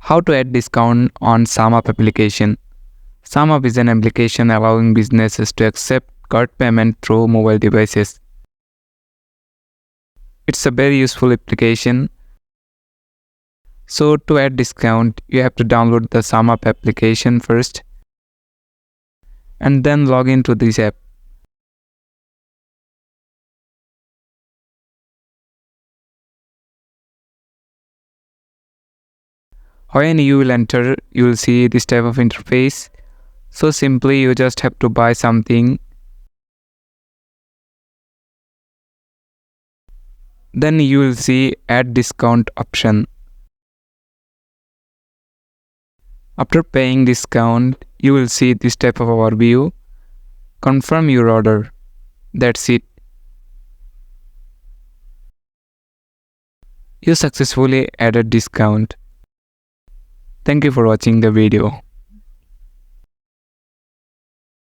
How to add discount on SumUp application. SumUp is an application allowing businesses to accept card payment through mobile devices. It's a very useful application. So to add discount, you have to download the SumUp application first and then log into this app. When you will enter, you will see this type of interface. So simply you just have to buy something. Then you will see add discount option. After paying discount, you will see this type of overview. Confirm your order. That's it. You successfully added discount. Thank you for watching the video.